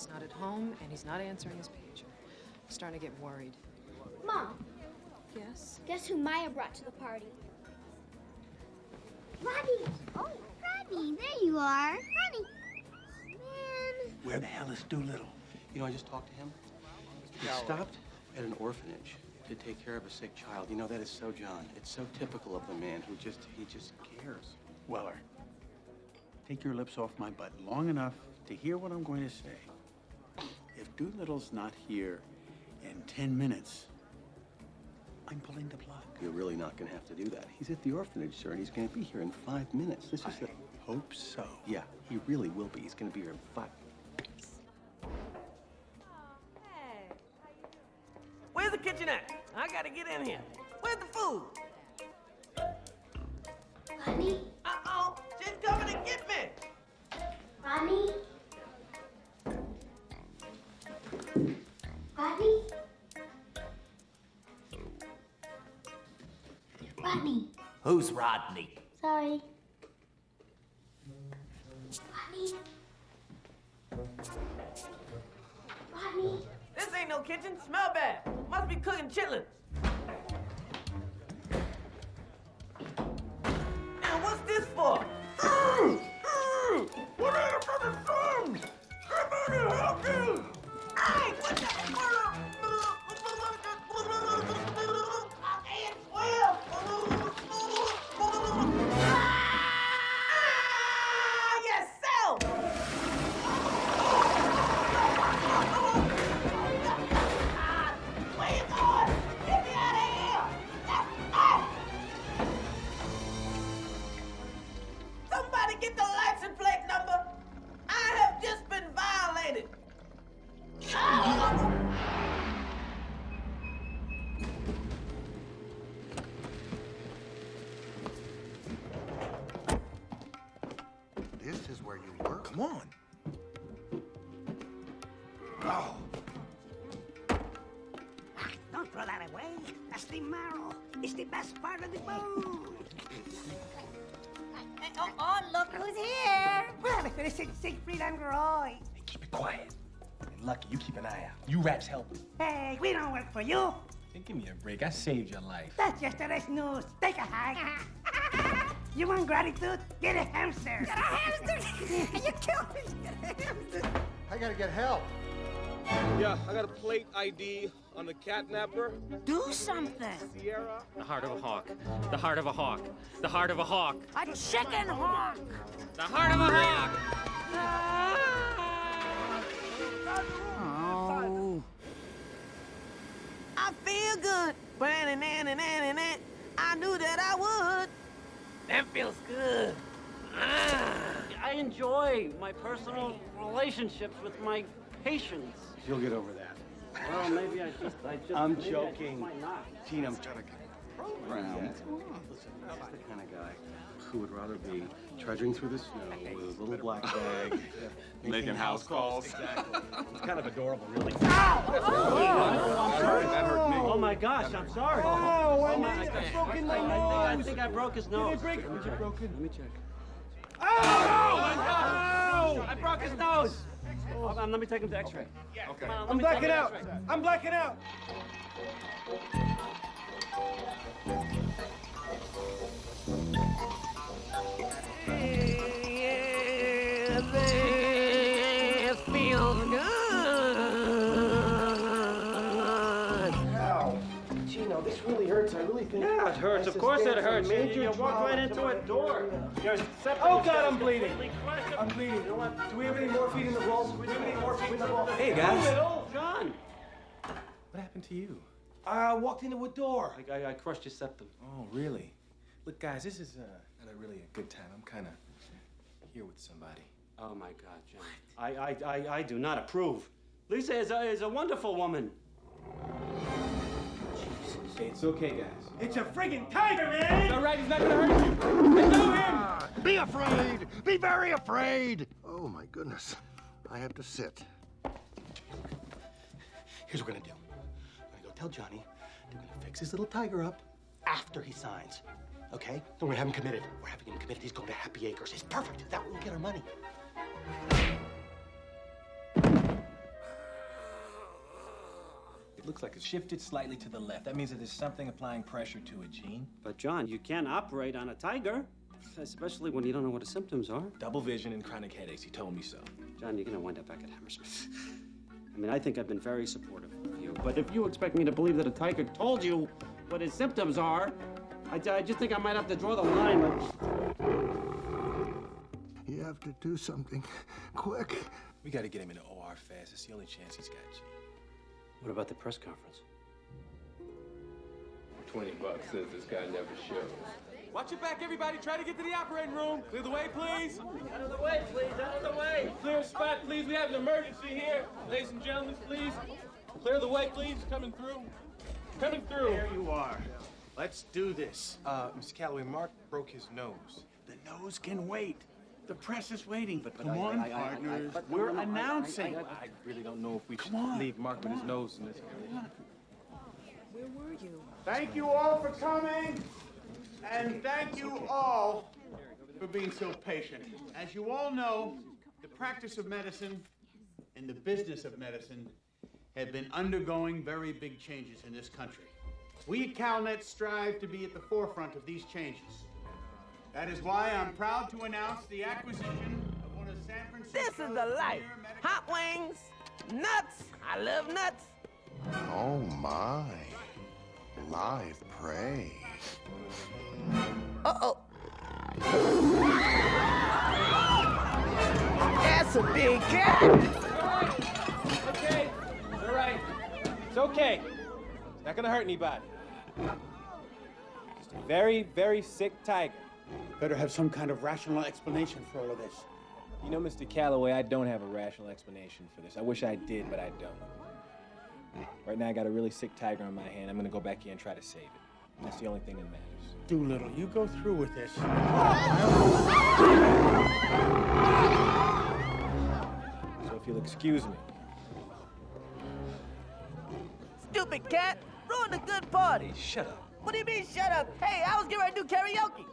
He's not at home, and he's not answering his pager. I'm starting to get worried. Mom. Yes? Guess who Maya brought to the party? Rodney! Oh, Rodney, there you are. Rodney! Man. Where the hell is Dolittle? You know, I just talked to him. He stopped at an orphanage to take care of a sick child. You know, that is so John. It's so typical of the man who just cares. Weller, take your lips off my butt long enough to hear what I'm going to say. If Dolittle's not here in 10 minutes, I'm pulling the plug. You're really not going to have to do that. He's at the orphanage, sir, and he's going to be here in 5 minutes. This is I hope so. Yeah, he really will be. He's going to be here in 5. Where's the kitchen at? I gotta get in here. Where's the food? Rodney? Uh-oh, she's coming to get me. Rodney? Rodney? Rodney. Who's Rodney? Sorry. Rodney? Rodney? This ain't no kitchen. Smell bad. Must be cooking chitlins. Now, what's this for? What are the fucking thumbs? I'm not gonna help you. Hey, what the? I can't swim. Yourself. Where you going? Get me out of here! Somebody get the license plate number. I have just been violated. This is where you work? Come on. Oh. Don't throw that away. That's the marrow. It's the best part of the bone. Oh, look who's here. Well, if it isn't Siegfried and Roy. Hey, keep it quiet. And Lucky, you keep an eye out. You rats help me. Hey, we don't work for you. Hey, give me a break. I saved your life. That's yesterday's news. Take a hike. You want gratitude? Get a hamster. Get a hamster? You killed me. Get a hamster. I gotta get help. Yeah, I got a plate ID on the catnapper. Do something. Sierra. The heart of a hawk. The heart of a hawk. The heart of a hawk. A chicken hawk. The heart of a hawk. Oh. I feel good. I knew that I would. That feels good. I enjoy my personal relationships with my patients. You'll get over that. Well, maybe I just I'm maybe I joking. just might not. Gene, I'm trying to program. What's going on? Listen, he's the kind of guy who would rather be trudging through the snow with his little black bag, Making house calls. Exactly. It's kind of adorable, really. I'm sorry. That hurt me. Oh my gosh, I'm sorry. Oh, my he's gosh. broken my I think I broke his nose. Did it break? Let me check. Oh! I broke his nose. Hold on, let me take him to X-ray. Okay. Come on, let I'm me take him blacking to out. X-ray. I'm blacking out. Yeah, this feels good. Ow. Gino, this really hurts. I really think. Yeah, it hurts. Of course it hurts. You walked right into a door. Your septum Oh, is God, I'm just bleeding. completely crushed. I'm bleeding. You know what? Do we have any morphine in the vault? Do we have any morphine in the vault? Hey, guys. John. What happened to you? I walked into a door. I crushed your septum. Oh, really? Look, guys, this is not really a good time. I'm kind of here with somebody. Oh my God, John. I do not approve. Lisa is a wonderful woman. Hey, it's okay, guys. It's a friggin' tiger, man! It's all right, he's not gonna hurt you. I know him! Be afraid! Be very afraid! Oh, my goodness. I have to sit. Here's what we're gonna do. We're gonna go tell Johnny they're gonna fix his little tiger up after he signs. Okay? Then we're gonna have him committed. We're having him committed. He's going to Happy Acres. It's perfect. That way we'll get our money. It looks like it's shifted slightly to the left. That means that there's something applying pressure to it, Gene. But, John, you can't operate on a tiger, especially when you don't know what the symptoms are. Double vision and chronic headaches. He told me so. John, you're going to wind up back at Hammersmith. I mean, I think I've been very supportive of you, but if you expect me to believe that a tiger told you what his symptoms are, I just think I might have to draw the line. You have to do something quick. We got to get him in the OR fast. It's the only chance he's got, Gene. What about the press conference? $20 says this guy never shows. Watch your back, everybody. Try to get to the operating room. Clear the way, please. Out of the way, please. Out of the way. Clear spot, please. We have an emergency here. Ladies and gentlemen, please. Clear the way, please. Coming through. Coming through. There you are. Let's do this. Mr. Calloway, Mark broke his nose. The nose can wait. The press is waiting. But Come on, partners. We're announcing. I really don't know if we should on. leave Mark with his nose in this area. Where were you? Thank you all for coming. And thank you all for being so patient. As you all know, the practice of medicine and the business of medicine have been undergoing very big changes in this country. We at CalNet strive to be at the forefront of these changes. That is why I'm proud to announce the acquisition of one of San Francisco's This is the life. Hot wings, nuts. I love nuts. Oh, my. Live prey. Uh-oh. That's a big cat. Okay. It's all right. It's okay. It's not gonna hurt anybody. Just a very, very sick tiger. Better have some kind of rational explanation for all of this. You know, Mr. Calloway, I don't have a rational explanation for this. I wish I did, but I don't. Right now, I got a really sick tiger on my hand. I'm gonna go back here and try to save it. That's the only thing that matters. Dolittle, you go through with this. So if you'll excuse me. Stupid cat. Ruined a good party. Hey, shut up. What do you mean, shut up? Hey, I was getting ready to do karaoke.